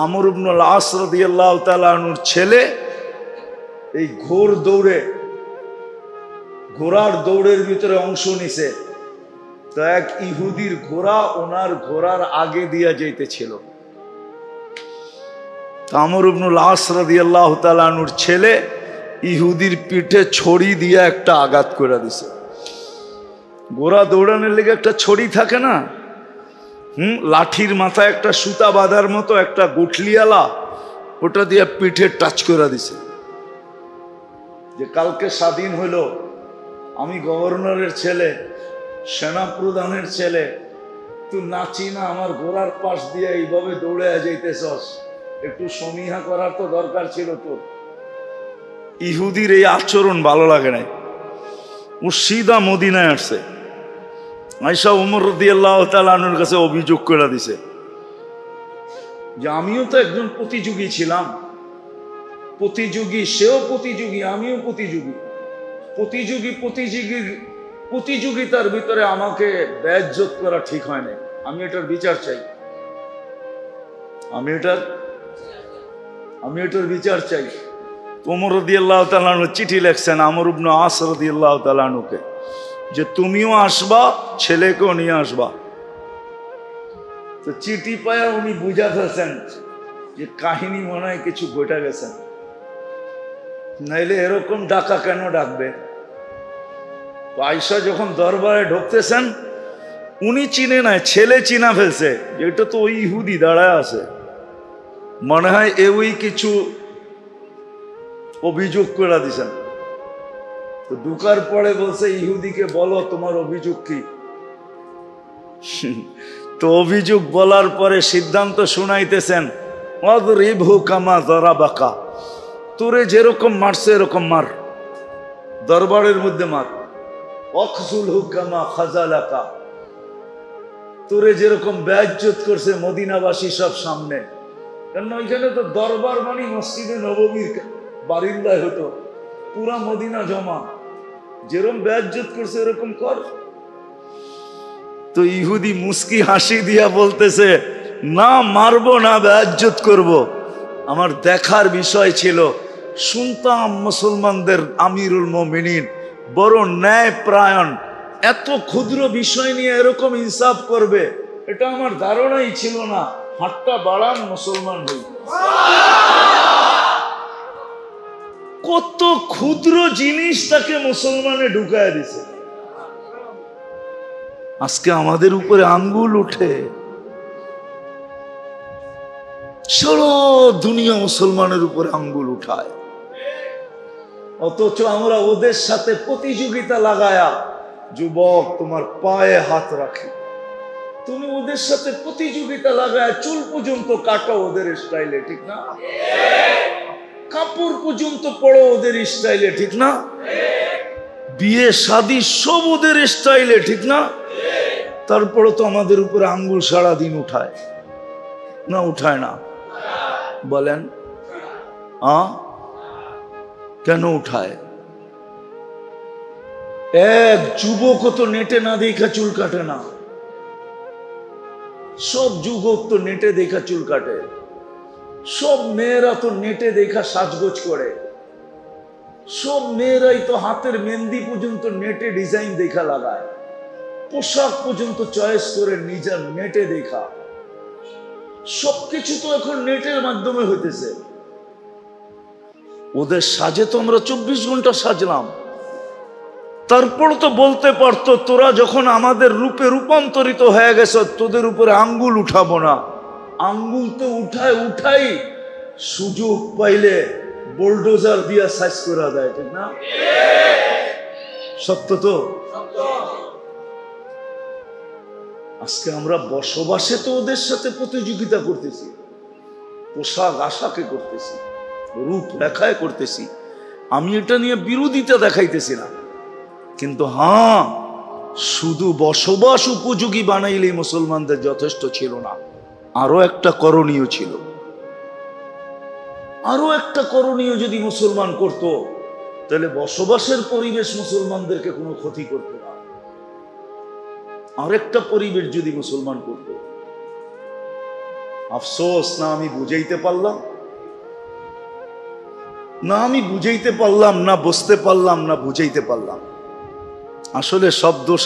আমর ইবনুল আস রাদিয়াল্লাহু তাআলা আনহুর ছেলে এই ঘোড়ার দৌড়ের ভিতরে অংশ নিছে। তো এক ইহুদির ঘোড়া ওনার ঘোড়ার আগে দিয়া যাইতেছিল। আমর ইবনুল আস রাদিয়াল্লাহু তাআলা আনহুর ছেলে ইহুদির পিঠে ছড়ি দিয়া একটা আঘাত করে দিছে। ঘোড়া দৌড়ানোর লেগে একটা ছড়ি থাকে না, লাঠির মাথায় একটা সুতা বাঁধার মতো একটা গুটলিয়ালা, ওটা দিয়ে পিঠে টাচ করে দিছে। যে কালকে স্বাধীন হইল, আমি গভর্নরের ছেলে, সেনা প্রধানের ছেলে, তুই নাচি না আমার ঘোড়ার পাশ দিয়ে এইভাবে দৌড়ে যাইতেছস, একটু সমীহা করার তো দরকার ছিল তোর। ইহুদির এই আচরণ ভালো লাগে নাই। ও সিধা মদিনায় আসছে, আয়েশা ওমর রাদিয়াল্লাহু তাআলা আনহুর কাছে অভিযোগ করে দিছে যে আমিও তো একজন প্রতিযোগী ছিলাম, সেও প্রতিযোগী, আমিও প্রতিযোগিতার ভিতরে আমাকে বেইজ্জত করা ঠিক হয় না। আমি এটার বিচার চাই, আমি এটার বিচার চাই। ওমর রাদিয়াল্লাহু তাআলা আনহু চিঠি লিখছেন আমর ইবনে আস রাদিয়াল্লাহু তাআলা আনহুকে যে তুমিও আসবা, ছেলেকেও নিয়ে আসবা। তো চিঠি পায়া উনি বুঝা ফেলছেন যে কাহিনী মনে হয় কিছু ঘটে গেছে, নাইলে এরকম ডাকা কেন ডাকবে। আয়েশা যখন দরবারে ঢুকতেছেন, উনি চিনে নাই, ছেলে চিনা ফেলছে যে এটা তো ওই ইহুদি দাঁড়ায় আছে, মনে হয় ওই কিছু অভিযোগ করে দিছেন। তো ঢুকার পরে বলছে ইহুদিকে বলো তোমার অভিযোগ কি। তো অভিযোগ বলার পরে সিদ্ধান্ত শুনাইতেছেন, ওয়াদরিবহু কামা যারাবাকা, তোরে যেরকম মারছে এরকম মার, দরবারের মধ্যে মার। ওয়াখযুলহু কামা খাযালাকা, তোরে যেরকম বেইজ্জত করছে মদিনাবাসী সব সামনে, কারণ ওইখানে তো দরবার মানে মসজিদে নববীর বারিন্দায় হতো, পুরা মদিনা জমা, যেরকম বেইজ্জত করছে এরকম কর। তো ইহুদি মুস্কি হাসি দিয়া বলতেছে, না মারবো না, বেইজ্জত করব। আমার দেখার বিষয় ছিল, শুনতাম মুসলমানদের আমিরুল মুমিনিন বড় ন্যায় প্রায়ণ, এত ক্ষুদ্র বিষয় নিয়ে এরকম ইনসাফ করবে এটা আমার ধারণাই ছিল না। হাতটা বাড়ান, মুসলমান হই। কত ক্ষুদ্র জিনিস তাকে মুসলমানে ঢুকায় দিছে। আজকে আমাদের উপরে আঙ্গুল উঠে, সারা দুনিয়া মুসলমানের উপরে আঙ্গুল উঠায়, অথচ আমরা ওদের সাথে প্রতিযোগিতা লাগায়া, যুবক তোমার পায়ে হাত রাখি, তুমি ওদের সাথে প্রতিযোগিতা লাগায় চুল পর্যন্ত কাটো ওদের স্টাইলে, ঠিক না? কাপড় পর্যন্ত পড়ো ওদের স্টাইলে, ঠিক না? বিয়ে শাদী সব ওদের স্টাইলে, ঠিক না? তারপরে তো আমাদের উপরে আঙ্গুল সারাদিন উঠায় না, উঠায় না? বলেন কেন উঠায়? এক যুবক তো নেটে না দেখা চুল কাটে না, সব যুবক তো নেটে দেখা চুল কাটে, সব মেয়েরা তো নেটে দেখা সাজগোজ করে, সব মেয়েরাই তো হাতের মেহেন্দি পর্যন্ত নেটে ডিজাইন দেখা লাগায়, পোশাক পর্যন্ত চয়েস করে নিজের নেটে দেখা, সবকিছু তো এখন নেটের মাধ্যমে হইতেছে। ওদের সাজে তো আমরা 24 ঘন্টা সাজলাম, তারপর তো বলতে পারতো তোরা যখন আমাদের রূপে রূপান্তরিত হয়ে গেছে তোদের উপরে আঙ্গুল উঠাবো না। আঙ্গুল তো উঠাই সুযোগ পাইলে বুলডোজার দিয়া সাইজ করা দেয়, ঠিক না? সত্য তো। আজকে আমরা বসবাসে তো ওদের সাথে প্রতিযোগিতা করতেছি, পোশাক আশাকে করতেছি, রূপ রেখায় করতেছি। আমি এটা নিয়ে বিরোধিতা দেখাইতেছি না, কিন্তু শুধু বসবাস উপযোগী বানাইলেই মুসলমানদের যথেষ্ট ছিল না, আরো একটা করণীয় ছিল। আরো একটা করণীয় যদি মুসলমান করত, তাহলে বসবাসের পরিবেশ মুসলমানদেরকে কোনো ক্ষতি করত না। আরেকটা পরিবেশ যদি মুসলমান করত, আফসোস, না আমি বুঝাইতে পারলাম, না আমি বুঝাইতে পারলাম, না বুঝতে পারলাম, না বুঝাইতে পারলাম। আসলে সব দোষ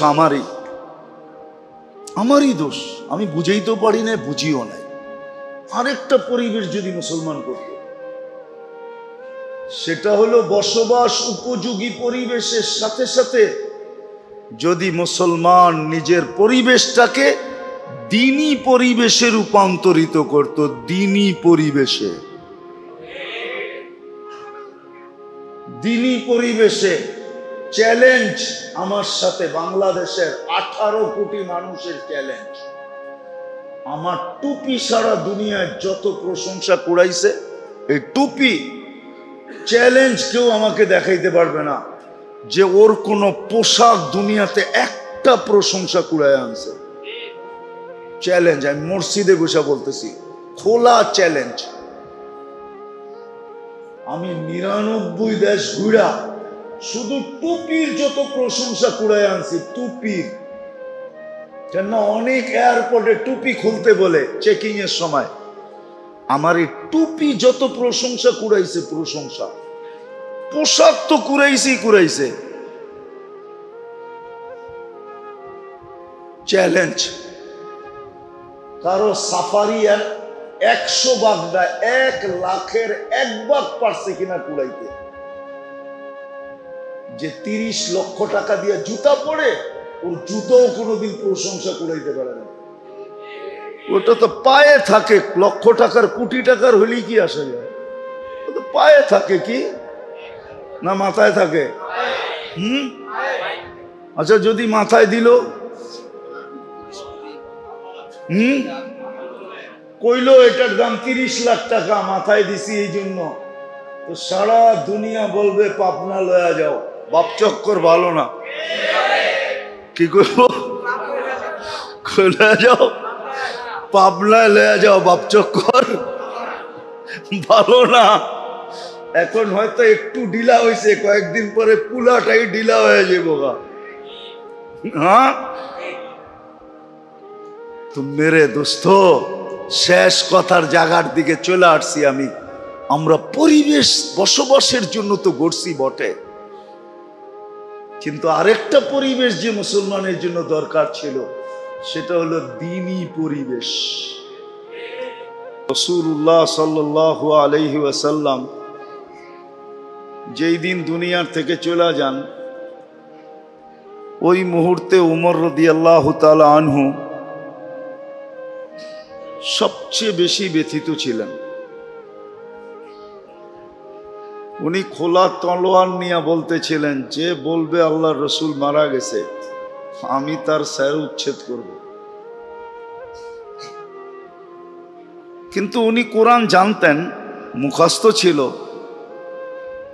আমারই দোষ। আমি বুঝাইতেও পারি না, বুঝিও নাই। আরেকটা পরিবেশ যদি মুসলমান করত, সেটা হলো বসবাস উপযোগী পরিবেশের সাথে সাথে যদি মুসলমান নিজের পরিবেশটাকে দ্বীনি পরিবেশে রূপান্তরিত করত। দ্বীনি পরিবেশে, দ্বীনি পরিবেশে চ্যালেঞ্জ আমার সাথে বাংলাদেশের 18 কোটি মানুষের চ্যালেঞ্জ। আমার টুপি সারা দুনিয়ায় যত প্রশংসা কুড়াইছে, এই টুপি চ্যালেঞ্জ কেউ আমাকে দেখাইতে পারবে না যে ওর কোন পোশাক দুনিয়াতে একটা প্রশংসা কুড়ায় আনছে। চ্যালেঞ্জ, আমি মসজিদে বসে বলতেছি, খোলা চ্যালেঞ্জ। আমি 99 দেশ ঘুরা শুধু টুপির যত প্রশংসা কুড়ায় আনছি, টুপির। কেন অনেক এয়ারপোর্টে টুপি খুলতে বলে চেকিং এর সময়, আমার এই টুপি যত প্রশংসা কুড়াইছে, প্রশংসা। পোশাক তো কুড়াইছে। চ্যালেঞ্জ, কারো সাফারি 100 ভাগ না 1 লাখের 1 ভাগ পারছে কিনা কুড়াইতে। যে 30 লক্ষ টাকা দিয়ে জুতা পরে, ওর জুতোও কোনোদিন প্রশংসা কুড়াইতে পারে না। ওটা তো পায়ে থাকে, লক্ষ টাকার কোটি টাকার হলেই কি আসে যায়? তো পায়ে থাকে কি না মাথায় থাকে? আচ্ছা, যদি মাথায় দিল, কইলো এটার দাম 30 লাখ টাকা, মাথায় দিছি এই জন্য, তো সারা দুনিয়া বলবে পাবনা লয়া যাও, বাপ চক্কর ভালো না। কি করবো? লয়া যাও পাবনায়, লয়া যাও, বাপ চক্কর ভালো না। এখন হয়তো একটু ঢিলা হয়েছে, কয়েকদিন পরে পুলাটাই ঢিলা হয়ে যাবো। হ্যাঁ তো মেরে দোস্ত, শেষ কথার জায়গার দিকে চলে আসছি আমি। আমরা পরিবেশ বসবাসের জন্য তো গড়ছি বটে, কিন্তু আরেকটা পরিবেশ যে মুসলমানের জন্য দরকার ছিল, সেটা হলো দ্বীনি পরিবেশ। রাসূলুল্লাহ সাল্লাল্লাহু আলাইহি ওয়াসাল্লাম যেই দিন দুনিয়ার থেকে চলে যান, ওই মুহূর্তে উমর রাদিয়াল্লাহু তাআলা আনহু সবচেয়ে বেশি ব্যথিত ছিলেন। উনি খোলা তলোয়ার নিয়ে বলতেছিলেন, যে বলবে আল্লাহর রসুল মারা গেছে, আমি তার স্যার উচ্ছেদ করব। কিন্তু উনি কোরআন জানতেন, মুখস্থ ছিল।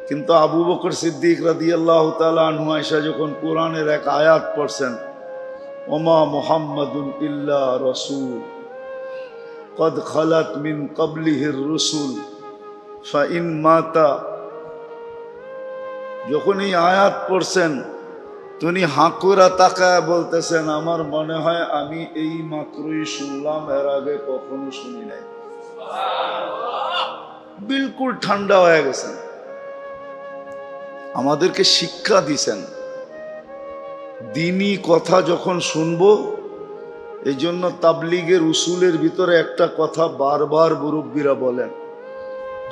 কিন্তু আবু বকর সিদ্দিক রাদিয়াল্লাহু তাআলা আনহু আয়েশা যখন কোরআনের এক আয়াত পড়ছেন, ওমা মুহাম্মাদুন ইল্লা রাসূল কদ খালাত মিন ক্বাবলিহির রুসুল ফাইন মাতা, যখন এই আয়াত পড়ছেন, তিনি হাঁকুরা তাকায় বলতেছেন, আমার মনে হয় আমি এই মাত্রই শুনলাম, এর আগে কখনো শুনি নাই। বিলকুল ঠান্ডা হয়ে গেছেন। আমাদেরকে শিক্ষা দিছেন, দ্বীনি কথা যখন শুনবো, এই জন্য তাবলীগের উসুলের ভিতরে একটা কথা বারবার মুরব্বীরা বলেন,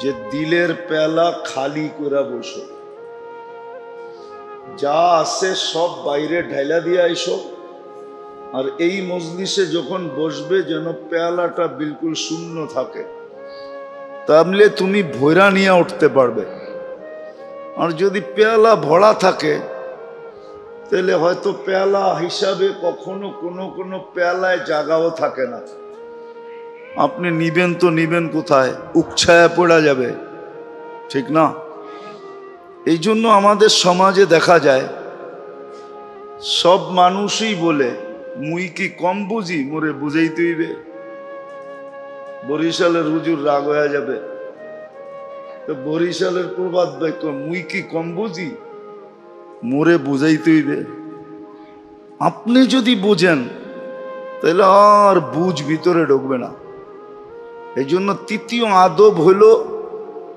যে দিলের পেলা খালি করে বসো, যা আছে সব বাইরে ঢাইলা দিয়ে আইসো, আর এই মজলিসে যখন বসবে যেন পেয়ালাটা বিলকুল শূন্য থাকে, তাহলে তুমি ভৈরা নিয়ে উঠতে পারবে। আর যদি পেয়ালা ভরা থাকে, তাহলে হয়তো পেয়ালা হিসাবে কখনো কোনো পেয়ালায় জায়গাও থাকে না। আপনি নিবেন তো নিবেন কোথায়? উকছায়া পড়া যাবে, ঠিক না? এই জন্য আমাদের সমাজে দেখা যায়, সব মানুষই বলে, মুই কি কম বুঝি, মোরে বুঝাইতে হইবে। বরিশালের হুজুর রাগ হয়ে যাবে, তো বরিশালের প্রবাদ বাক্য, মুই কি কম বুঝি, মোরে বুঝাইতে হইবে। আপনি যদি বুঝেন, তাহলে আর বুঝ ভিতরে ঢুকবে না। এই জন্য তৃতীয় আদব হইল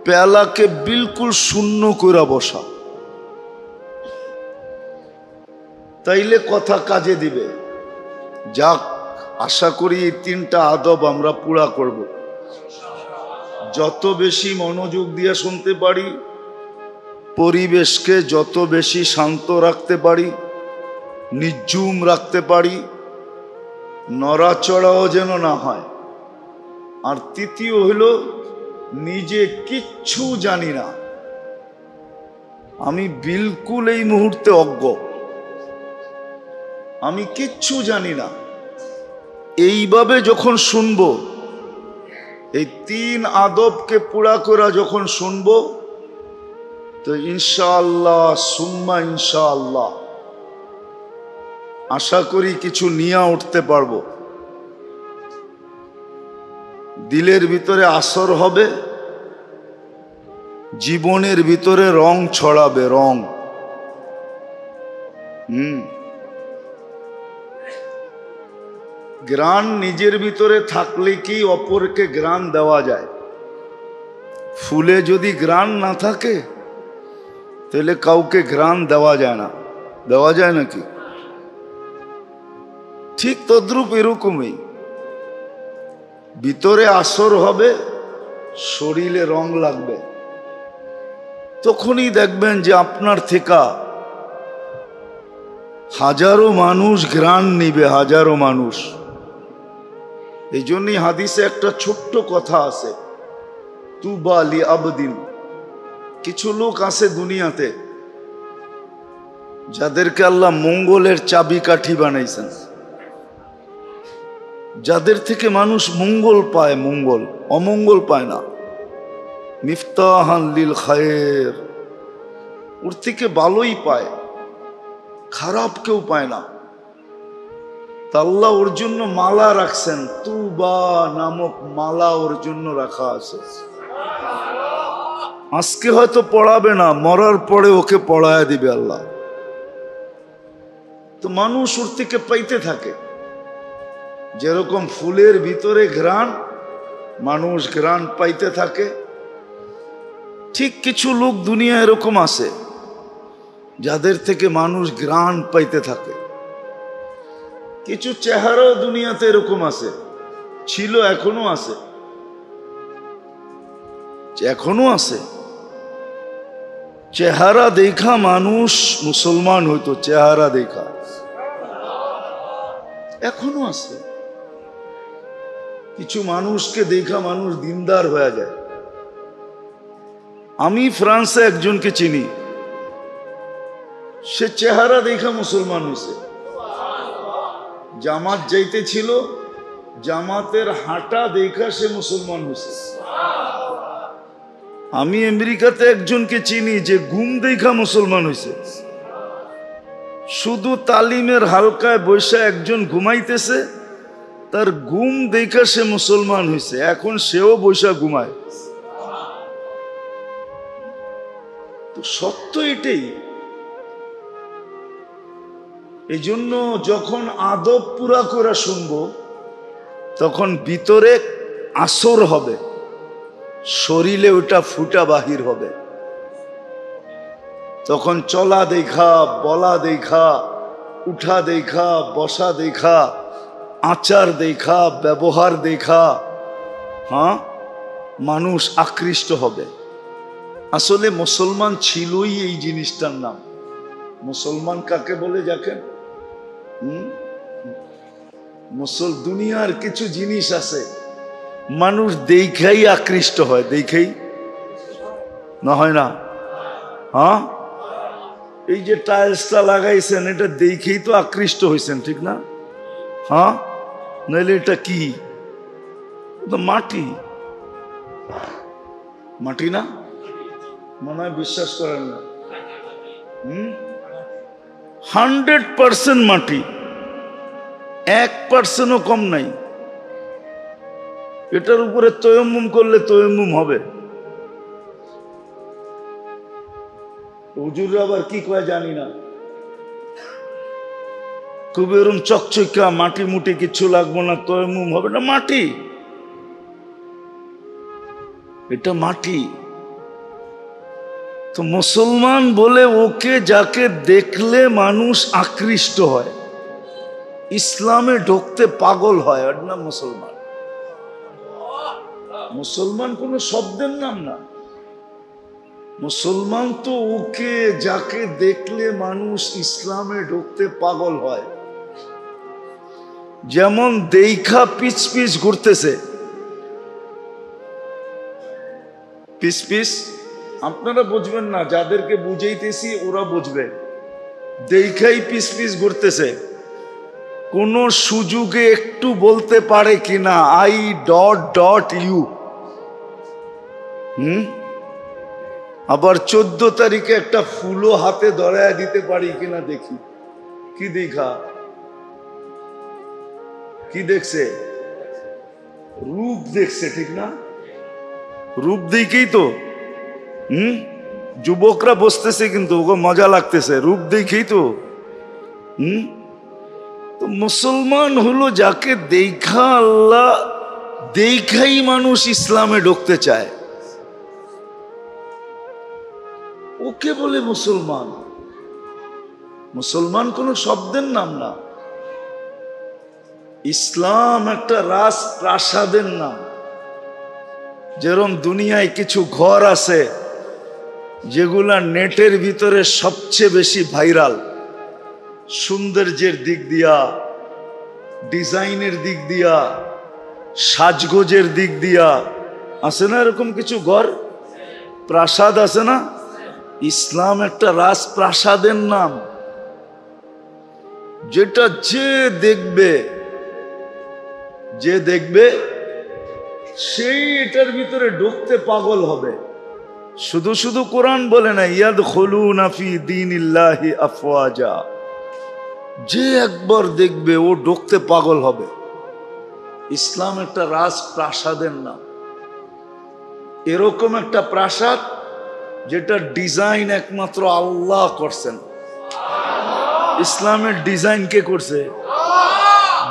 পেয়ালাকে বিলকুল শূন্য করে বসা, তাইলে কথা কাজে দিবে। যাক, আশা করি এই তিনটা আদব আমরা পুরা করব। যত বেশি মনোযোগ দিয়ে শুনতে পারি, পরিবেশকে যত বেশি শান্ত রাখতে পারি, নিঝুম রাখতে পারি, নড়াচড়াও যেন না হয়। আর তৃতীয় হইল নিজে কিচ্ছু জানি না, আমি বিলকুল এই মুহূর্তে অজ্ঞ, আমি কিচ্ছু জানি না। এইভাবে যখন শুনবো, এই তিন আদবকে পুরা করা যখন শুনবো, তো ইনশাআল্লাহ সুম্মা ইনশাআল্লাহ আশা করি কিছু নিয়ে উঠতে পারবো। দিলের ভিতরে আসর হবে, জীবনের ভিতরে রং ছড়াবে, রং। গ্রাণ নিজের ভিতরে থাকলে কি অপরকে গ্রাণ দেওয়া যায়? ফুলে যদি গ্রাণ না থাকে তাহলে কাউকে গ্রাণ দেওয়া যায় না। দেওয়া যায় নাকি? ঠিক তদ্রূপ এরকমই ভিতরে আসর হবে, শরীরে রং লাগবে, তখনই দেখবেন যে আপনার থেকে হাজারো মানুষ গ্রাণ নিবে, হাজারো মানুষ। এই জন্যই হাদিসে একটা ছোট্ট কথা আছে, তুবা লি আবদিন। কিছু লোক আছে দুনিয়াতে যাদেরকে আল্লাহ মঙ্গলের চাবিকাঠি বানাইছেন, যাদের থেকে মানুষ মঙ্গল পায়, মঙ্গল, অমঙ্গল পায় না। মিফতাহান লিল খায়ের, ওর থেকে ভালোই পায়, খারাপ কেউ পায় না। তা আল্লাহ ওর জন্য মালা রাখছেন, তুবা নামক মালা ওর জন্য রাখা আছে। আজকে হয়তো পড়াবে না, মরার পরে ওকে পড়ায় দিবে আল্লাহ। তো মানুষ ওর থেকে পাইতে থাকে। যেরকম ফুলের ভিতরে ঘ্রাণ, মানুষ ঘ্রাণ পাইতে থাকে, ঠিক কিছু লোক দুনিয়া এরকম আছে যাদের থেকে মানুষ ঘ্রাণ পাইতে থাকে। কিছু চেহারাও দুনিয়াতে এরকম আছে, ছিল, এখনো আছে, এখনো আছে। চেহারা দেখা মানুষ মুসলমান হইতো, চেহারা দেখা এখনো আছে। কিছু মানুষকে দেখা মানুষ দিনদার হয়ে যায়। আমি ফ্রান্সে একজনকে চিনি, সে চেহারা দেখা মুসলমান হয়েছে। জামাত যাইতে ছিল, জামাতের হাঁটা দেখা সে মুসলমান হয়েছে। আমি আমেরিকাতে একজনকে চিনি যে ঘুম দেখা মুসলমান হয়েছে। শুধু তালিমের হালকায় বৈশা একজন ঘুমাইতেছে, তার ঘুম দেখা সে মুসলমান হয়েছে। এখন সেও বৈশা ঘুমায়। তো সত্য এটাই। এই জন্য যখন আদব পুরা করে শুনবো, তখন ভিতরে আসর হবে, শরীরে ওটা ফুটা বাহির হবে। তখন চলা দেখা, বলা দেখা, উঠা দেখা, বসা দেখা, আচার দেখা, ব্যবহার দেখা, হ্যাঁ, মানুষ আকৃষ্ট হবে। আসলে মুসলমান ছিলই এই জিনিসটার নাম। মুসলমান কাকে বলে দেখেন? দুনিয়ার কিছু জিনিস আছে মানুষ দেখাই আকৃষ্ট হয়, দেখাই না হয় না? হ্যাঁ, এই যে টাইলসটা লাগাইছেন, এটা দেখেই তো আকৃষ্ট হয়েছেন, ঠিক না? হ্যাঁ, নইলে এটা কি? তো মাটি, মাটি না? মনে হয় বিশ্বাস করেন না। 100% মাটি, 1%ও কম নাই। এটার উপরে তয়ম্মুম করলে তয়ম্মুম হবে। হুজুররা আবার কি কয় জানি না, খুব এরকম চকচকা মাটি মুটি কিছু লাগবো না, তয়ম্মুম হবে না। মাটি এটা মাটি। তো মুসলমান বলে ওকে যাকে দেখলে মানুষ আকৃষ্ট হয়, ইসলামে ঢুকতে পাগল হয়, ওর নাম মুসলমান। মুসলমান কোনো শব্দের নাম না। মুসলমান তো ওকে যাকে দেখলে মানুষ ইসলামে ঢুকতে পাগল হয়। যেমন দেখা পিছ পিছ ঘুরতেছে, পিছ পিছ, আপনারা বুঝবেন না, যাদেরকে বুঝাইতেছি ওরা বুঝবে। দেখাই পিছ পিছ ঘুরতেছে, কোন সুযোগে একটু বলতে পারে কিনা আই ডট ডট ইউ। আবার 14 তারিখে একটা ফুলও হাতে ধরায় দিতে পারি কিনা দেখি। কি দেখা? কি দেখছে? রূপ দেখছে, ঠিক না? রূপ দেখেই তো যুবকরা বসতেছে, কিন্তু ওকে মজা লাগতেছে, রূপ দেখেই তো। তো মুসলমান হলো যাকে দেখা আল্লাহ দেখাই মানুষ ইসলামে ঢুকতে চায়, ওকে বলে মুসলমান। মুসলমান কোন শব্দের নাম না। ইসলাম একটা রাজপ্রাসাদের নাম। যেরকম দুনিয়ায় কিছু ঘর আছে যেগুলা নেটের ভিতরে সবচেয়ে বেশি ভাইরাল, সৌন্দর্যের দিক দিয়া, ডিজাইনের দিক দিয়া, সাজগোজের দিক দিয়া, আছে না এরকম কিছু ঘর, প্রাসাদ আছে না? ইসলাম একটা রাজপ্রাসাদের নাম, যেটা যে দেখবে সেই এটার ভিতরে ঢুকতে পাগল হবে। শুধু শুধু কোরআন বলে না, ইয়াদখুলুনা ফি দীনিল্লাহি আফওয়াজা, যে একবার দেখবে ও ঢুকতে পাগল হবে। ইসলাম একটা রাজপ্রাসাদের নাম। এরকম একটা প্রাসাদ যেটা ডিজাইন একমাত্র আল্লাহ করছেন। ইসলামের ডিজাইন কে করছে?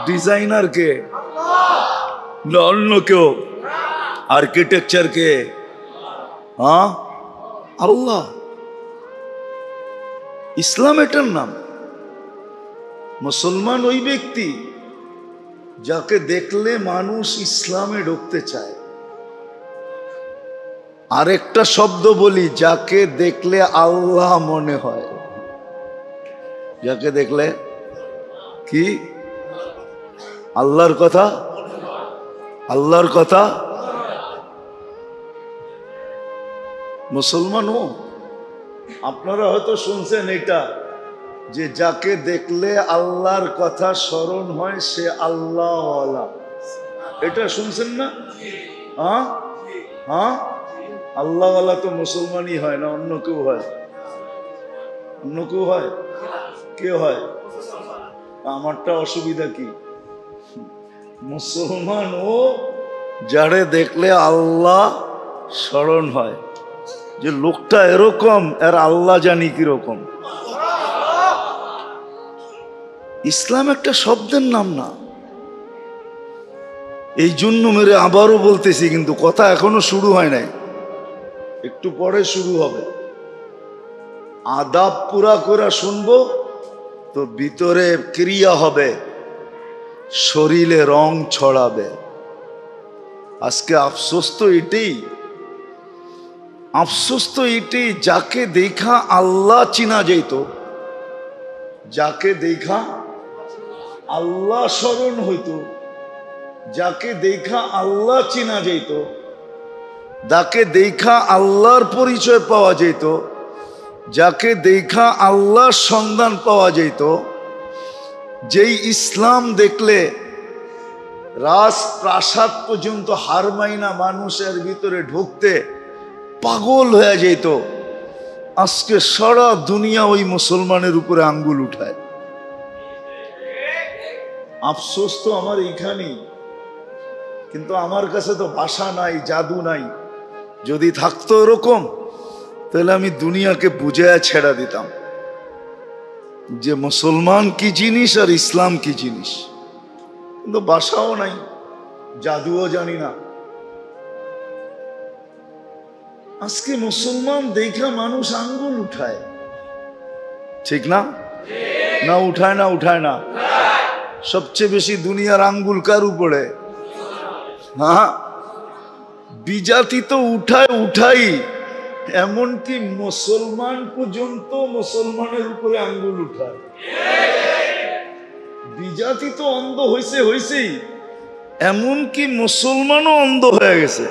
ডিজাইনার কে? না অন্য কেউ? আর্কিটেকচার কে? হ্যাঁ, আল্লাহ। ইসলাম এটার নাম। মুসলমান ওই ব্যক্তি যাকে দেখলে মানুষ ইসলামে ঢুকতে চায়। আরেকটা শব্দ বলি, যাকে দেখলে আল্লাহ মনে হয়। যাকে দেখলে কি? আল্লাহর কথা, আল্লাহর কথা। মুসলমান ও আপনারা হয়তো শুনছেন এটা, যে যাকে দেখলে আল্লাহর কথা স্মরণ হয় সে আল্লাহওয়ালা। এটা শুনছেন না? হ্যাঁ হ্যাঁ, আল্লাহওয়ালা তো মুসলমানই হয় না, অন্য কেউ হয়? অন্য কেউ হয়? কে হয়? আমারটা অসুবিধা কি? মুসলমান ও যারে দেখলে আল্লাহ স্মরণ হয়, যে লোকটা এরকম, এর আল্লাহ জানি কিরকম। ইসলাম একটা শব্দের নাম না। এই জন্য মেরে আবারও বলতেছি, কিন্তু কথা এখনো শুরু হয় নাই, একটু পরে শুরু হবে। আদাব পুরা করে শুনবো তো ভিতরে ক্রিয়া হবে, শরীরে রং ছড়াবে। আজকে আফসোস তো এটাই, আফসোস তো এটাই, যাকে দেখা আল্লাহ চিনা যেত, যাকে দেখা আল্লাহ স্মরণ হইতো, যাকে দেখা আল্লাহ চিনা যেত, যাকে দেখা আল্লাহর পরিচয় পাওয়া যেত, যাকে দেখা আল্লাহর সন্ধান পাওয়া যেত, যেই ইসলাম দেখলে রাজপ্রাসাদ পর্যন্ত হার মাইনা মানুষের ভিতরে ঢুকতে পাগল হয়ে যেত, আজকে সারা দুনিয়া ওই মুসলমানের উপরে আঙ্গুল উঠায়। আফসোস তো আমার এইখানেই, কিন্তু আমার কাছে তো ভাষা নাই, জাদু নাই। যদি থাকতো এরকম, তাহলে আমি দুনিয়াকে বুঝায় ছেড়া দিতাম যে মুসলমান কি জিনিস আর ইসলাম কি জিনিস। কিন্তু ভাষাও নাই, জাদুও জানি না। আজকে মুসলমান দেখা মানুষ আঙ্গুল উঠায়, ঠিক না? না উঠায় না? উঠায় না? সবচেয়ে বেশি দুনিয়ার আঙ্গুল কার উপরে? হ্যাঁ, বিজাতি তো উঠায় উঠাই, এমনকি মুসলমান পর্যন্ত মুসলমানের উপরে আঙ্গুল উঠায়। বিজাতি তো অন্ধ হয়েছেই, এমনকি মুসলমানও অন্ধ হয়ে গেছে।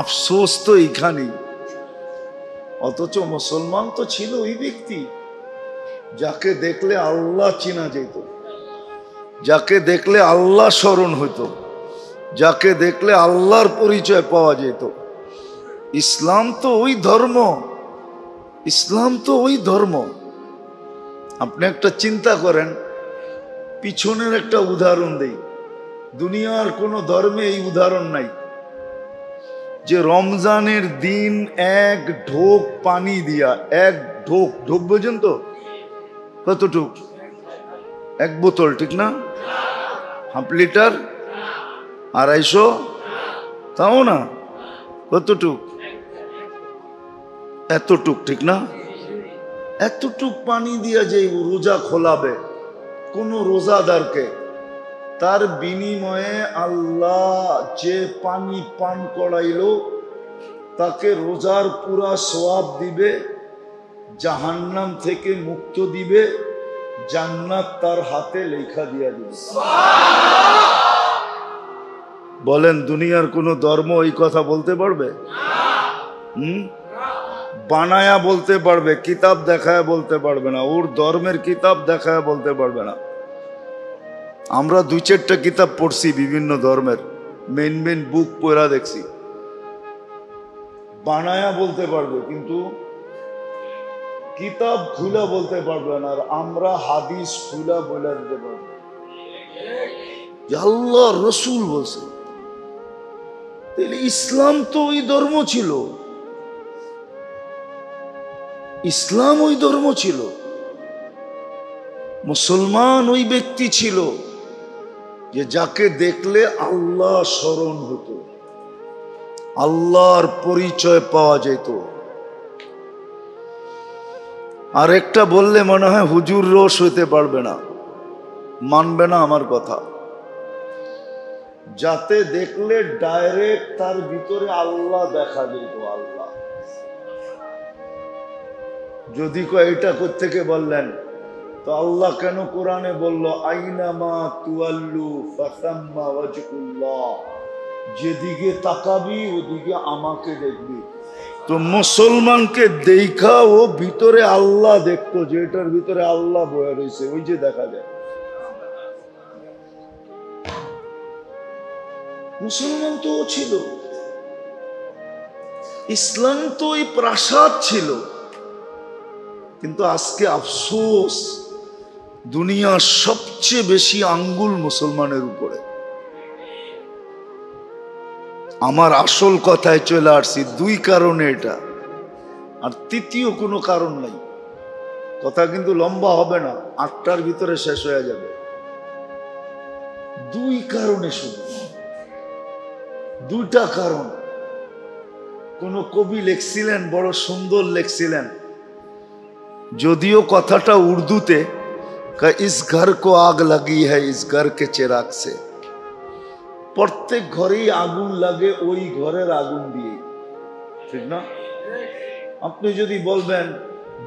আফসোস তো এইখানেই। অথচ মুসলমান তো ছিল ওই ব্যক্তি যাকে দেখলে আল্লাহ চেনা যেত, যাকে দেখলে আল্লাহ স্মরণ হইতো, যাকে দেখলে আল্লাহর পরিচয় পাওয়া যেত। ইসলাম তো ওই ধর্ম, ইসলাম তো ওই ধর্ম। আপনি একটা চিন্তা করেন, পিছনের একটা উদাহরণ দেই। দুনিয়ার কোনো ধর্মে এই উদাহরণ নাই যে রমজানের দিন এক ঢোক পানি দিয়া, এক ঢোক, ঢোক বোঝেন তো কতটুক? এক বোতল, ঠিক না? হাফ লিটার, 250, তাও না, কতটুক? এতটুক, ঠিক না? এতটুক পানি দিয়া যে রোজা খোলাবে কোন রোজাদারকে, তার বিনিময়ে আল্লাহ যে পানি পান করাইলো তাকে রোজার পুরা সওয়াব দিবে, জাহান্নাম থেকে মুক্ত দিবে, জান্নাত তার হাতে লেখা দিয়া দিবে। বলেন, দুনিয়ার কোন ধর্ম এই কথা বলতে পারবে? বানায়া বলতে পারবে, কিতাব দেখায় বলতে পারবে না। ওর ধর্মের কিতাব দেখায় বলতে পারবে না। আমরা 2-4টা কিতাব পড়ছি বিভিন্ন ধর্মের, মেন বুক পড়া দেখছি। বানায়া বলতে পারবে, কিন্তু কিতাব খুলা বলতে পারবে না। আর আমরা হাদিস খুলা বলে দিতে পারবো, আল্লাহ রসুল বলছে। তাহলে ইসলাম তো ওই ধর্ম ছিল, ইসলাম ওই ধর্ম ছিল। মুসলমান ওই ব্যক্তি ছিল যে যাকে দেখলে আল্লাহ স্মরণ হতো, আল্লাহর পরিচয় পাওয়া যেত। আর একটা বললে মনে হয় হুজুর রোষ হইতে পারবে না, মানবে না আমার কথা। যাতে দেখলে ডাইরেক্ট তার ভিতরে আল্লাহ দেখা যেত। আল্লাহ যদি এটা কোত্থেকে বললেন, তো আল্লাহ কেন কোরআনে বলল আইনামা তুয়াল্লু ফাসাম্মা ওয়াজহুল্লাহ, যেদিকে তাকাবি ওদিকে আমাকে দেখবি। তো মুসলমানকে দেখা ও ভিতরে আল্লাহ দেখতো, যে এটার ভিতরে আল্লাহ বয়ে রয়েছে, ওই যে দেখা যায়। মুসলমান তো ছিল, ইসলাম তো ওই প্রাসাদ ছিল। কিন্তু আজকে আফসোস, দুনিয়ার সবচেয়ে বেশি আঙ্গুল মুসলমানের উপরে। আমার আসল কথায় চলে আসছি, 2 কারণে এটা, আর তৃতীয় কোনো কারণ নাই। কথা কিন্তু লম্বা হবে না, 8টার ভিতরে শেষ হয়ে যাবে। 2 কারণে, শুধু 2টা কারণ। কোন কবি লিখছিলেন, বড় সুন্দর লিখছিলেন, যদিও কথাটা উর্দুতে, ইস ঘর কো আগ লাগি হ্যায় ইস ঘর কে চিরাগ সে। প্রত্যেক ঘরেই আগুন লাগে ওই ঘরের আগুন দিয়ে, ঠিক না? আপনি যদি বলবেন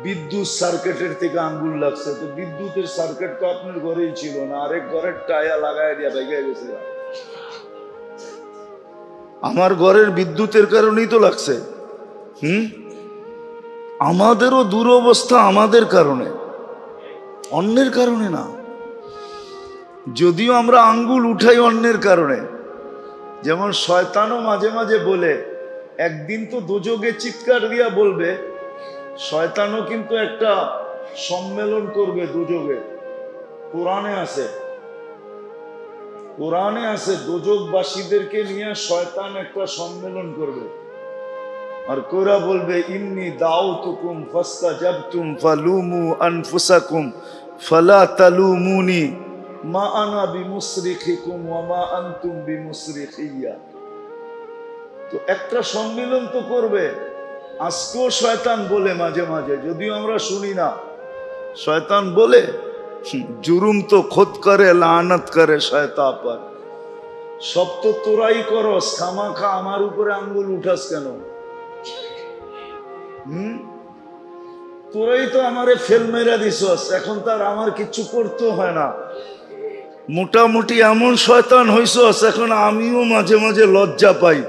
বিদ্যুৎ সার্কিটের থেকে আগুন লাগছে, তো বিদ্যুতের সার্কিট তো আপনার ঘরেই ছিল না, আরেক ঘরের টায়া লাগাই দিয়া ভেঙে গেছে। আমার ঘরের বিদ্যুতের কারণেই তো লাগছে। আমাদেরও দুরবস্থা আমাদের কারণে, অন্যের কারণে না। যদিও আমরা আঙ্গুল উঠাই অন্যের কারণে। যেমন শয়তানও মাঝে মাঝে বলে, একদিন তো দোজগে চিৎকার দিয়া বলবে। শয়তানও কিন্তু একটা সম্মেলন করবে দোজগে। কোরআনে আছে, কোরআনে আছে দোজগবাসীদেরকে নিয়ে শয়তান একটা সম্মেলন করবে। আর কোরা বলবে, ইন্নী দাউতুকুম ফাস্তাজাবতুম ফালুমু আনফুসাকুম ফালা তালুমুনি মা আনা বিমুসরিখিকুম ওয়া মা আনতুম বিমুসরিখিয়া। তো একটা সম্মিলন তো করবে। আজকেও শয়তান বলে মাঝে মাঝে, যদিও আমরা শুনি না, শয়তান বলে জুরুম তো খুদ করে লানত করে শয়তান পর। সব তো তোরাই করস, খামাখা আমার উপরে আঙ্গুল উঠাস কেন? তোরাই তো আমারে ফেল মেরা দিছস, এখন তার আমার কিচ্ছু করতে হয় না। মোটামুটি এমন শয়তান হইছস, এখন আমিও মাঝে মাঝে লজ্জা পাই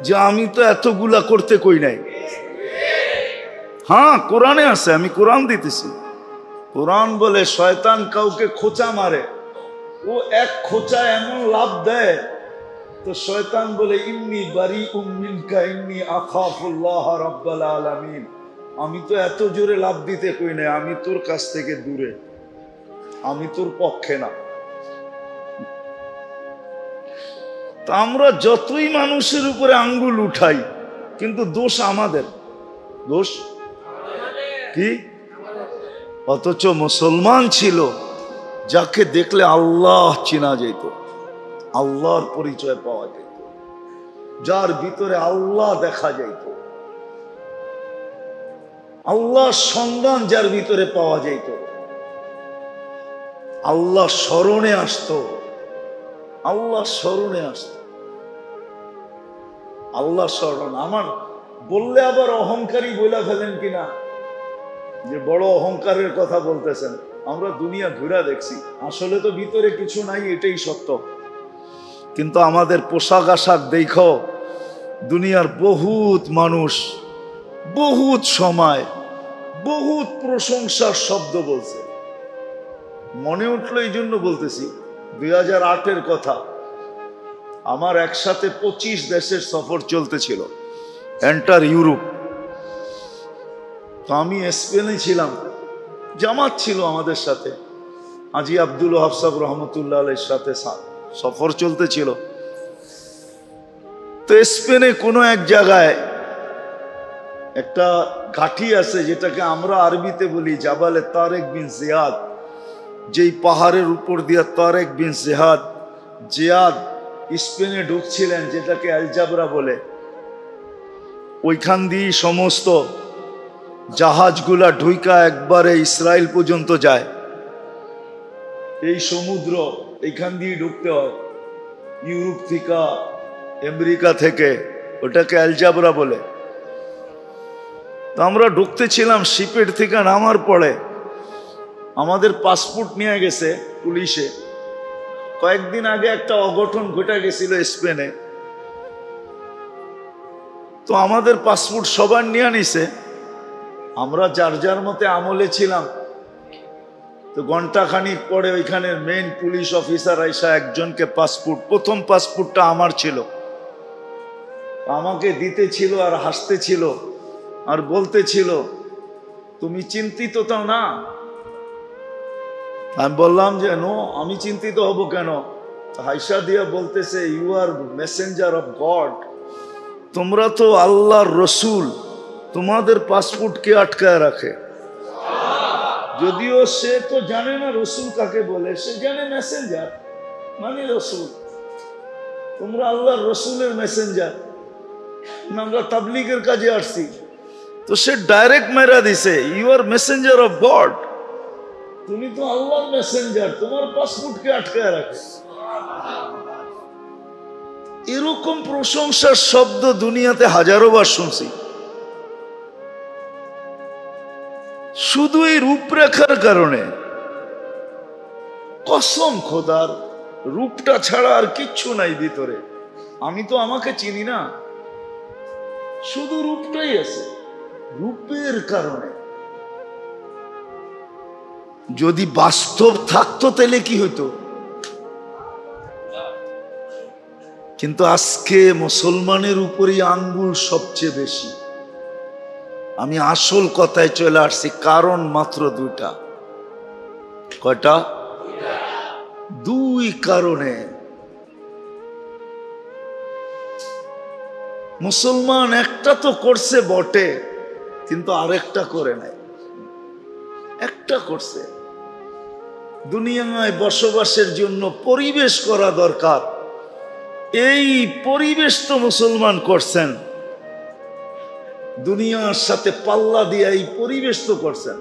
যে আমি তো এতগুলা করতে কই নাই। হ্যাঁ, কোরআনে আছে, আমি কোরআন দিতেছি। কোরআন বলে শয়তান কাউকে খোঁচা মারে, ও এক খোঁচা এমন লাভ দেয়, তো শয়তান বলে ইন্নী বারিউম মিনকা ইন্নী আখাফুল্লাহ রাব্বাল আলামিন, আমি তো এত জোরে লাভ দিতে কই নাই, আমি তোর কাছ থেকে দূরে, আমি তোর পক্ষে না। তা আমরা যতই মানুষের উপরে আঙ্গুল উঠাই, কিন্তু দোষ আমাদের, দোষ কি? অথচ মুসলমান ছিল যাকে দেখলে আল্লাহ চেনা যেত, আল্লাহর পরিচয় পাওয়া যেত, যার ভিতরে আল্লাহ দেখা যেত, আল্লাহর সন্ধান যার ভিতরে পাওয়া যেত, আল্লাহ স্মরণে আসতো, আল্লাহ স্মরণে আসতো, আল্লাহ স্মরণ। আমার বললে আবার অহংকারী বলে ফেলেন কিনা যে বড় অহংকারের কথা বলতেছেন। আমরা দুনিয়া ঘুরা দেখছি, আসলে তো ভিতরে কিছু নাই, এটাই সত্য। কিন্তু আমাদের পোশাক আশাক দেখো, দুনিয়ার বহুত মানুষ বহুত সময় বহুত প্রশংসার শব্দ বলছে। মনে উঠলো এই জন্য বলতেছি, 2008-এর কথা, আমার একসাথে 25 দেশের সফর চলতেছিল, এন্টার ইউরোপ। তো আমি স্পেনে ছিলাম, জামাত ছিল আমাদের সাথে, আজি আব্দুল ওয়াহাব সাহেব রহমতুল্লাহ আলাইহির সাথে সফর চলতেছিল। তো স্পেনে কোনো এক জায়গায় একটা ঘাঁটি আছে, যেটাকে আমরা আরবিতে বলি জাবালে তারেক বিন জিয়াদ, যেই পাহাড়ের উপর দিয়ে তারেক বিন জিয়াদ স্পেনে ঢুকছিলেন, যেটাকে আলজাবরা বলে। ওইখান দিয়ে সমস্ত জাহাজগুলা ঢুইকা একবারে ইসরায়েল পর্যন্ত যায়। এই সমুদ্র এইখান দিয়ে ঢুকতে হয়, ইউরোপ থেকে, আমেরিকা থেকে, ওটাকে আলজাবরা বলে। তো আমরা ঢুকতেছিলাম, শিপের থেকে নামার পরে আমাদের পাসপোর্ট নিয়ে গেছে পুলিশে। কয়েকদিন আগে একটা অঘটন ঘটে গেছিল স্পেনে, তো আমাদের পাসপোর্ট সবার নিয়ে নিছে। আমরা যার যার মতে আমলে ছিলাম। তো ঘন্টাখানিক পরে ওইখানের মেইন পুলিশ অফিসার আইসা একজনকে পাসপোর্ট, প্রথম পাসপোর্টটা আমার ছিল, আমাকে দিতে ছিল আর হাসতে ছিল আর বলতে ছিল, তুমি চিন্তিত তো না? আমি বললাম যে নো, আমি চিন্তিত হব কেন? হাইসা দিয়া বলতেছে, you are messenger of God, তোমরা তো আল্লাহর রসুল, তোমাদের পাসপোর্ট কে আটকায় রাখে? যদিও সে তো জানে না রসুল কাকে বলে, সে জানে মেসেঞ্জার মানে রসুল। তোমরা আল্লাহর রসুলের মেসেঞ্জার, আমরা তাবলিগের কাজে আসছি। তো সে ডাইরেক্ট মেরা দিছে, you are messenger of God, তুমি তো আল্লাহর মেসেঞ্জার, তোমার পাসপোর্ট কে আটকায় রাখে? এরকম প্রশংসার শব্দ দুনিয়াতে হাজারো বার শুনছি। শুধু এই রূপরেখার কারণে, কসম খোদার, রূপটা ছাড়া আর কিচ্ছু নাই ভিতরে। আমি তো আমাকে চিনি না, শুধু রূপটাই আছে। রূপের কারণে যদি বাস্তব থাকতো তাহলে কি হইতো? কিন্তু আজকে মুসলমানের উপরই আঙ্গুল সবচেয়ে বেশি। আমি আসল কথায় চলে আসছি, কারণ মাত্র দুইটা। কয়টা? দুই কারণে। মুসলমান একটা তো করছে বটে, কিন্তু আরেকটা করে নাই। একটা করছে, দুনিয়ায় বসবাসের জন্য পরিবেশ করা দরকার, এই পরিবেশ তো মুসলমান করছেন, দুনিয়ার সাথে পাল্লা দিয়ে এই পরিবেশ তো করছেন।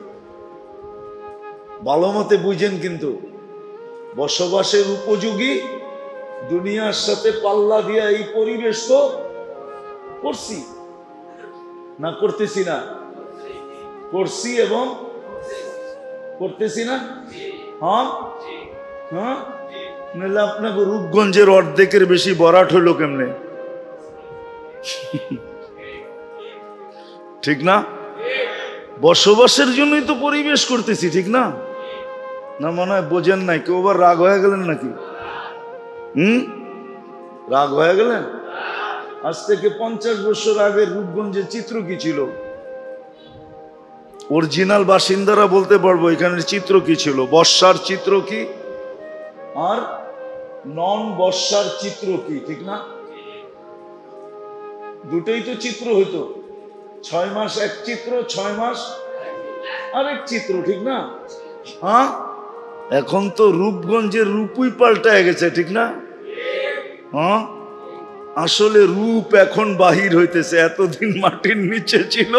ভালো মতে বুঝেন, কিন্তু বসবাসের উপযোগী দুনিয়ার সাথে পাল্লা দিয়ে এই পরিবেশ তো করছি না, করতেছি না? করছি এবং করতেছি না? হ্যাঁ হ্যাঁ, নাহলে আপনাকে রূপগঞ্জের অর্ধেকের বেশি বরাট হলো কেমনে? ঠিক না? বসবাসের জন্যই তো পরিবেশ করতেছি, ঠিক না? না মনে হয় বোঝেন নাই? কেউ আবার রাগ হয়ে গেলেন নাকি? রাগ হয়ে গেলেন? আজ থেকে 50 বছর আগে রূপগঞ্জের চিত্র কি ছিল? অরিজিনাল বাসিন্দারা বলতে পারবো এখানের চিত্র কি ছিল, বর্ষার চিত্র কি আর নন বর্ষার চিত্র কি, ঠিক না? দুটোই তো চিত্র হইতো। 6 মাস এক চিত্র, 6 মাস আরেক চিত্র, ঠিক না? হ্যাঁ, এখন তো রূপগঞ্জের রূপই পাল্টায় গেছে, ঠিক না? হ্যাঁ, আসলে রূপ এখন বাহির হইতেছে। এতদিন মাটির নিচে ছিল,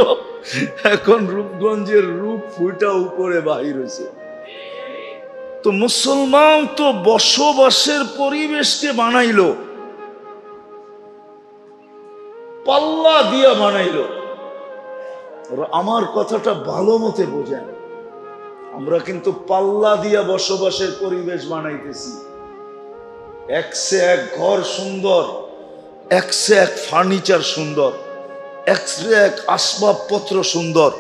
এখন রূপগঞ্জের রূপ ফুটা উপরে বাহির হয়েছে। তো মুসলমান তো বসবাসের পরিবেশকে বানাইলো, পাল্লা দিয়া বানাইলো। আমার কথাটা ভালো মতে বোঝেন, আমরা কিন্তু পাল্লা দিয়া বসবাসের পরিবেশ বানাইতেছি। একসে এক ঘর সুন্দর, একসে এক ফার্নিচার সুন্দর, একসে এক আসবাবপত্র সুন্দর,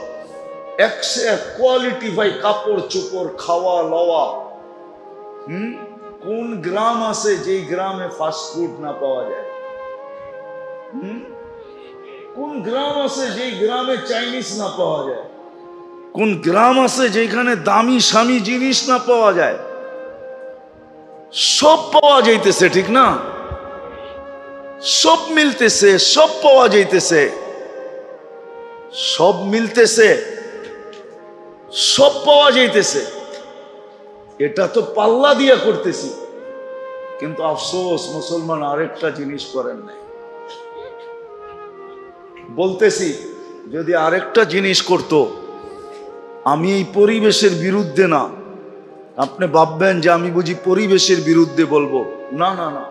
একসে এক কোয়ালিটি ভাই কাপড় চোপড়, খাওয়া লওয়া। কোন গ্রাম আছে যেই গ্রামে ফাস্ট ফুড না পাওয়া যায়? কোন গ্রাম আছে যেই গ্রামে চাইনিজ না পাওয়া যায়? কোন গ্রাম আছে যেখানে দামি স্বামী জিনিস না পাওয়া যায়? সব পাওয়া যাইতেছে, ঠিক না? সব মিলতেছে, সব পাওয়া যাইতেছে, সব মিলতেছে, সব পাওয়া যাইতেছে। এটা তো পাল্লা দিয়া করতেছি, কিন্তু আফসোস মুসলমান আরেকটা জিনিস করেন নাই। বলতেছি যদি আরেকটা জিনিস করত, আমি এই পরিবেশের বিরুদ্ধে না। আপনি ভাববেন যে আমি বুঝি পরিবেশের বিরুদ্ধে বলবো, না না না।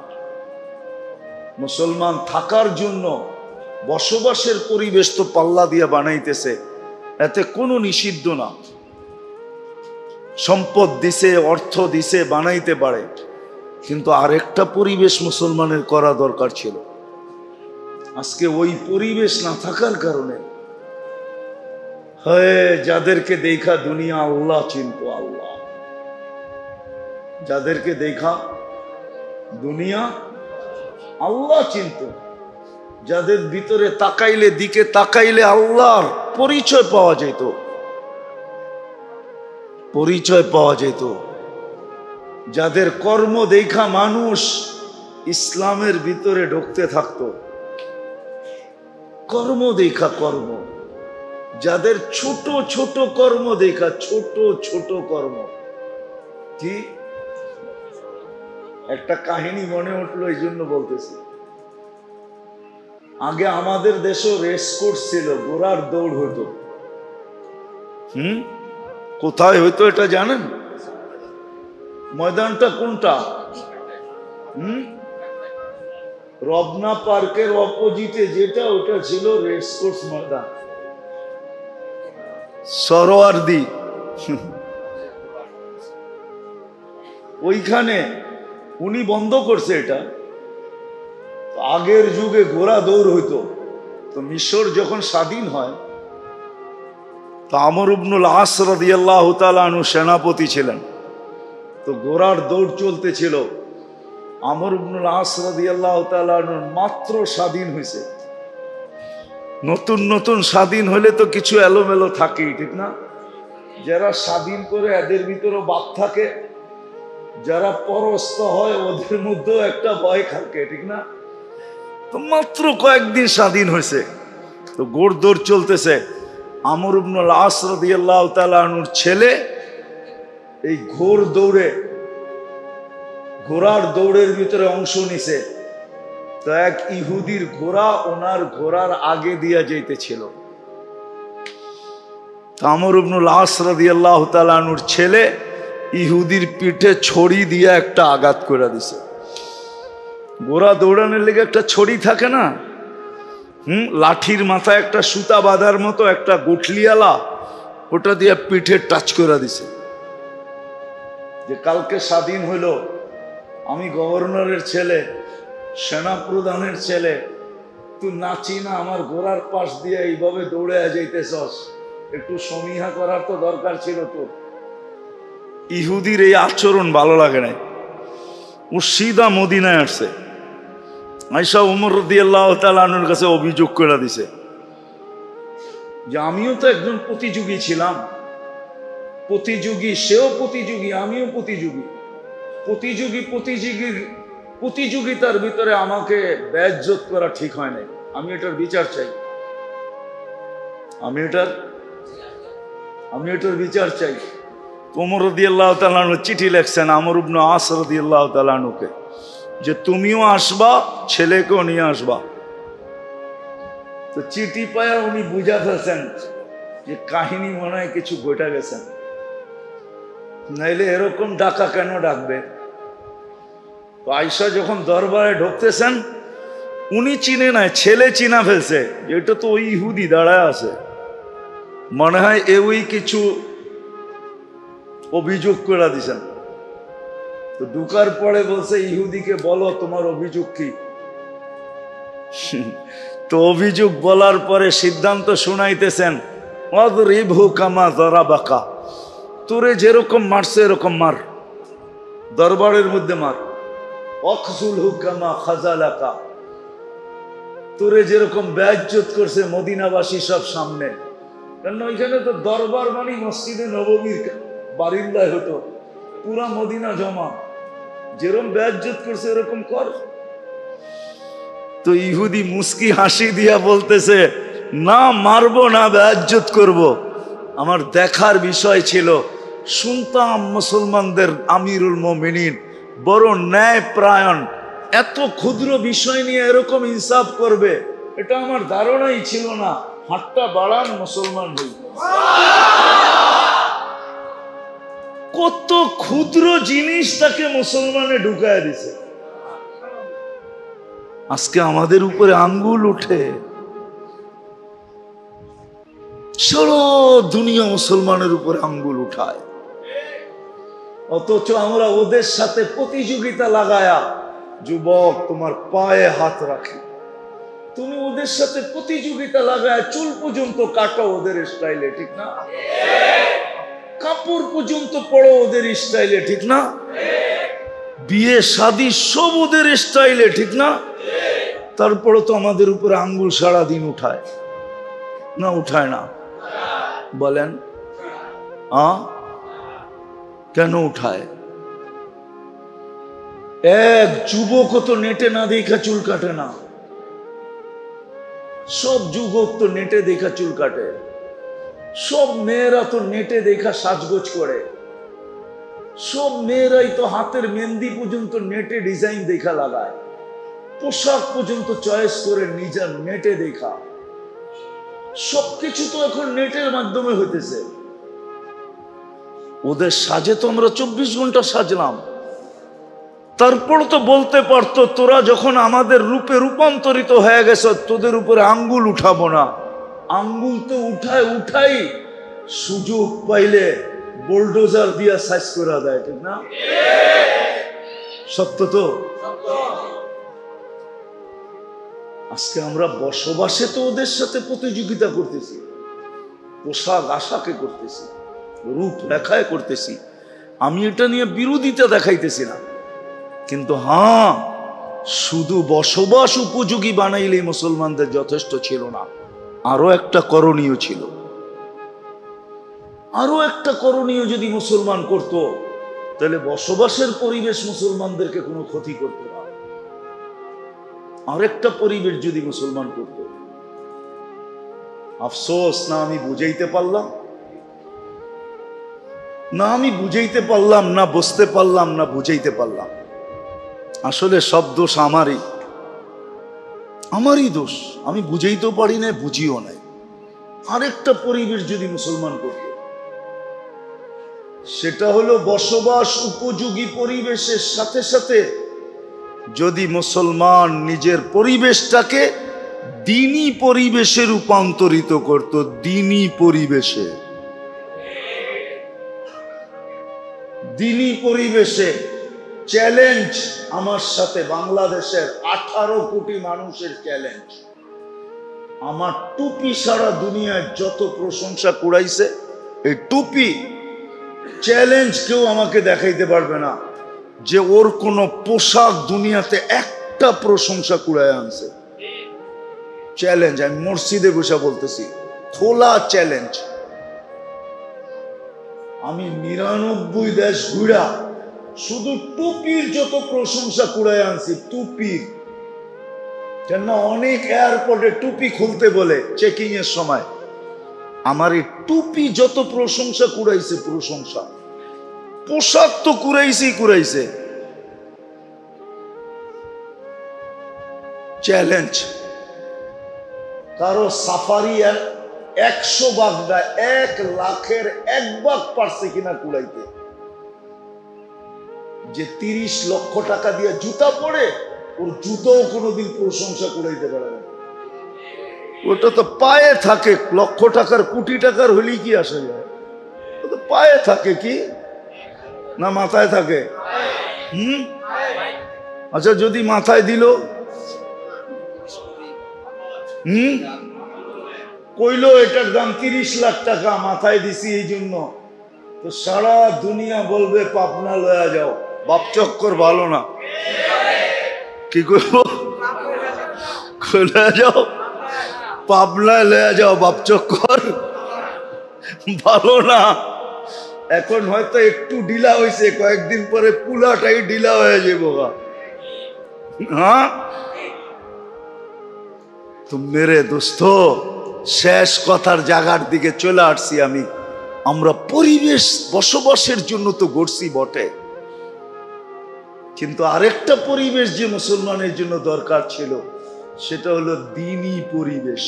মুসলমান থাকার জন্য বসবাসের পরিবেশ তো পাল্লা দিয়া বানাইতেছে, এতে কোনো নিষিদ্ধ না। সম্পদ দিছে, অর্থ দিছে, বানাইতে পারে, কিন্তু আরেকটা পরিবেশ মুসলমানের করা দরকার ছিল। আজকে ওই পরিবেশ না থাকার কারণে যাদেরকে দেখা দুনিয়া আল্লাহ চিনত, আল্লাহ যাদেরকে দেখা দুনিয়া আল্লাহ চিনত, যাদের ভিতরে তাকাইলে, দিকে তাকাইলে আল্লাহর পরিচয় পাওয়া যেত, পরিচয় পাওয়া যেত, যাদের কর্ম দেখা মানুষ ইসলামের ভিতরে ঢুকতে থাকতো, কর্ম দেখা, কর্ম, যাদের ছোট ছোট কর্ম দেখা, ছোট ছোট কর্ম। কি একটা কাহিনী মনে উঠলো, এই জন্য বলতেছি। আগে আমাদের দেশে রেস কোর্স ছিল, ঘোড়ার দৌড় হতো। কোথায় হইতো এটা জানেন? ময়দানটা কোনটা? রবনা পার্কের অপোজিটে যেটা, ওটা ছিল রেস কোর্স ময়দান, সরোয়ারদি। ওইখানে উনি বন্ধ করছে এটা। আগের যুগে ঘোড়া দৌড় হইতো। তো মিশর যখন স্বাধীন হয়, তো আমর ইবনুল আস রাদিয়াল্লাহু তাআলা আনহু সেনাপতি ছিলেন। তো ঘোড়ার দৌড় চলতেছিল। আমর ইবনুল আস রাদিয়াল্লাহু তাআলা আনহু মাত্র স্বাধীন হয়েছে। নতুন নতুন স্বাধীন হলে তো কিছু এলোমেলো থাকেই, ঠিক না? যারা স্বাধীন করে এদের ভিতরেও বাপ থাকে, যারা পরস্ত হয় ওদের মধ্যেও একটা ভয় থাকে, ঠিক না? তো মাত্র কয়েকদিন স্বাধীন হয়েছে, তো ঘোড় দৌড় চলতেছে। আমর ইবনুল আস রাদিয়াল্লাহু তাআলা আনহুর ছেলে এই ঘোড়ার দৌড়ের ভিতরে অংশ নিছে। তো এক ইহুদির ঘোড়া ওনার ঘোড়ার আগে দিয়া যাইতেছিল। আমর ইবনুল আস রাদিয়াল্লাহু তাআলা আনহুর ছেলে ইহুদির পিঠে ছড়ি দিয়ে একটা আঘাত করে দিছে। ঘোড়া দৌড়ানোর লেগে একটা ছড়ি থাকে না, লাঠির মাথায় একটা সুতা বাঁধার মতো একটা গুঠলিয়ালা, ওটা দিয়ে পিঠে টাচ করে দিছে। যে কালকে স্বাধীন হইল, আমি গভর্নরের ছেলে, সেনাপ্রধানের ছেলে, তুই নাচি না আমার ঘোড়ার পাশ দিয়ে এইভাবে দৌড়ে যাইতেছস, একটু সমীহা করার তো দরকার ছিল তোর। ইহুদির এই আচরণ ভালো লাগে নাই। ও সিধা মদিনায় আসছে, আয়েশা ওমর রাদিয়াল্লাহু তাআলা আনহুর কাছে অভিযোগ করে দিছে যে আমিও তো একজন প্রতিযোগী ছিলাম, প্রতিযোগী, সেও প্রতিযোগী, আমিও প্রতিযোগী, প্রতিযোগিতার ভিতরে আমাকে বেইজ্জত করা ঠিক হয় নাই। আমি এটার বিচার চাই, আমি এটার বিচার চাই। ওমর রাদিয়াল্লাহু তাআলা আনহু চিঠি লিখছেন আমর ইবনে আস রাদিয়াল্লাহু তাআলা আনহুকে যে তুমিও আসবা, ছেলেকেও নিয়ে আসবা। তো চিঠি পায়া উনি বুঝা ফেলছেন যে কাহিনী মনে হয় কিছু ঘটে গেছেন, নাইলে এরকম ডাকা কেন ডাকবে। তো আয়েশা যখন দরবারে ঢুকতেছেন, উনি চিনে নাই, ছেলে চিনা ফেলছে, এটা তো ওই ইহুদি দাঁড়ায় আছে, মনে হয় ওই কিছু অভিযোগ করে দিছেন। তো ঢুকার পরে বলছে ইহুদিকে বলো তোমার অভিযোগ কি। তো অভিযোগ বলার পরে সিদ্ধান্ত শুনাইতেছেন, অদরিবহু কামা যারাবাকা, তোরে যেরকম মারছে এরকম মার, দরবারের মধ্যে মার। অখজুলহু কামা খাজালাকা, তোরে যেরকম বেইজ্জত করছে মদিনাবাসী সব সামনে, কারণ ওইখানে তো দরবার মানে মসজিদে নববীর বারিন্দায় হতো, পুরা মদিনা জমা, যেরকম বেইজ্জত করছে এরকম কর। তো ইহুদি মুস্কি হাসি দিয়া বলতেছে, না মারবো না, বেইজ্জত করব। আমার দেখার বিষয় ছিল, শুনতাম মুসলমানদের আমিরুল মুমিনিন বড় ন্যায় প্রায়ণ, এত ক্ষুদ্র বিষয় নিয়ে এরকম ইনসাফ করবে, এটা আমার ধারণাই ছিল না। হাতটা বাড়ান, মুসলমান হই। কত ক্ষুদ্র জিনিস তাকে মুসলমানে ঢুকায় দিছে। আজকে আমাদের উপরে আঙ্গুল উঠে, সারা দুনিয়া মুসলমানের উপরে আঙ্গুল উঠায়, অথচ আমরা ওদের সাথে প্রতিযোগিতা লাগায়া, যুবক তোমার পায়ে হাত রাখি, তুমি ওদের সাথে প্রতিযোগিতা লাগায় চুল পর্যন্ত কাটো ওদের স্টাইলে, ঠিক না? কাপড় পর্যন্ত পড়ো ওদের স্টাইলে, ঠিক না? বিয়ে শাদী সব ওদের স্টাইলে, ঠিক না? তারপরে তো আমাদের উপরে আঙ্গুল সারাদিন উঠায় না, উঠায় না? বলেন কেন উঠায়? এক যুবক তো নেটে না দেখা চুল কাটে না, সব যুবক তো নেটে দেখা চুল কাটে, সব মেয়েরা তো নেটে দেখা সাজগোজ করে, সব মেয়েরাই তো হাতের মেহেন্দি পর্যন্ত নেটে ডিজাইন দেখা লাগায়, পোশাক পর্যন্ত চয়েস করে নিজের নেটে দেখা, সবকিছু তো এখন নেটের মাধ্যমে হইতেছে। ওদের সাজে তো আমরা 24 ঘন্টা সাজলাম, তারপর তো বলতে পারতো তোরা যখন আমাদের রূপে রূপান্তরিত হয়ে গেছ তোদের উপরে আঙ্গুল উঠাবো না। আঙ্গুল তো উঠাই সুযোগ পাইলে বুলডোজার দিয়া সাইজ করে দেয়, ঠিক না? সত্য তো। আজকে আমরা বসবাসে তো ওদের সাথে প্রতিযোগিতা করতেছি, পোশাক আশাকে করতেছি, রূপ দেখায় করতেছি। আমি এটা নিয়ে বিরোধিতা দেখাইতেছি না, কিন্তু শুধু বসবাস উপযোগী বানাইলেই মুসলমানদের যথেষ্ট ছিল না, আরো একটা করণীয় ছিল। আরো একটা করণীয় যদি মুসলমান করত, তাহলে বসবাসের পরিবেশ মুসলমানদেরকে কোনো ক্ষতি করত না। আরেকটা পরিবেশ যদি মুসলমান করত, আফসোস না আমি বুঝাইতে পারলাম না, বুঝতে পারলাম না, বুঝাইতে পারলাম। আসলে সব দোষ আমারই। আমারই দোষ, আমি বুঝাইতেও পারি না, বুঝিও নাই। আরেকটা পরিবেশ যদি মুসলমান করত, সেটা হলো বসবাস উপযোগী পরিবেশের সাথে সাথে যদি মুসলমান নিজের পরিবেশটাকে দ্বীনি পরিবেশে রূপান্তরিত করত, দ্বীনি পরিবেশে, দ্বীনি পরিবেশে। চ্যালেঞ্জ আমার সাথে বাংলাদেশের 18 কোটি মানুষের চ্যালেঞ্জ। আমার টুপি সারা দুনিয়ায় যত প্রশংসা কুড়াইছে, এই টুপি চ্যালেঞ্জ কেউ আমাকে দেখাইতে পারবে না যে ওর কোন পোশাক দুনিয়াতে একটা প্রশংসা কুড়ায় আনছে। চ্যালেঞ্জ, আমি মসজিদে বসে বলতেছি, খোলা চ্যালেঞ্জ। আমি 99 দেশ ঘুরা শুধু টুপির যত প্রশংসা কুড়ায় আনছি, টুপির। কেন অনেক এয়ারপোর্টে টুপি খুলতে বলে চেকিং এর সময়, আমার এই টুপি যত প্রশংসা কুড়াইছে, প্রশংসা। পোশাক তো কুড়াইছে। চ্যালেঞ্জ, কারো সাফারি 100 ভাগটা 1 লাখের 1 ভাগ পারছে কিনা কুড়াইতে। যে 30 লক্ষ টাকা দিয়ে জুতা পরে, ওর জুতোও কোনোদিন প্রশংসা কুড়াইতে পারে না। ওটা তো পায়ে থাকে, লক্ষ টাকার কোটি টাকার হলেই কি আসা যায়? ও তো পায়ে থাকে, কি না মাথায় থাকে? আচ্ছা, যদি মাথায় দিল, কইলো এটার দাম 30 লাখ টাকা, মাথায় দিছি এই জন্য, তো সারা দুনিয়া বলবে পাবনা লয়া যাও, বাপ চক্কর ভালো না। কি করবো? লয়া যাও, পাবনায় লয়া যাও, বাপ চক্কর ভালো না। এখন হয়তো একটু ঢিলা হয়েছে, কয়েকদিন পরে পুলাটাই ঢিলা হয়ে যাবো। হ্যাঁ তো মেরে দোস্ত, শেষ কথার জায়গার দিকে চলে আসছি আমি। আমরা পরিবেশ বসবাসের জন্য তো গড়ছি বটে, কিন্তু আরেকটা পরিবেশ যে মুসলমানের জন্য দরকার ছিল, সেটা হলো দ্বীনি পরিবেশ।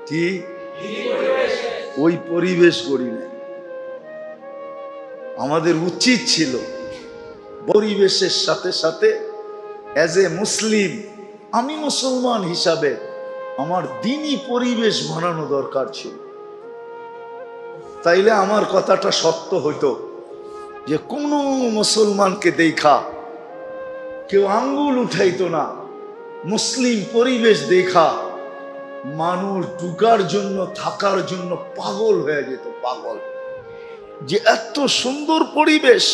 কি ওই পরিবেশ গড়ি নাই। আমাদের উচিত ছিল পরিবেশের সাথে সাথে অ্যাজ এ মুসলিম, আমি মুসলমান হিসাবে আমার দ্বীনি পরিবেশ বানানো দরকার ছিল। তাইলে আমার কথাটা সত্য হইতো যে কোনো মুসলমানকে দেখা কেউ আঙ্গুল উঠাইতো না। মুসলিম পরিবেশ দেখা মানুষ ঢুকার জন্য, থাকার জন্য পাগল হয়ে যেত, পাগল। যে এত সুন্দর পরিবেশ,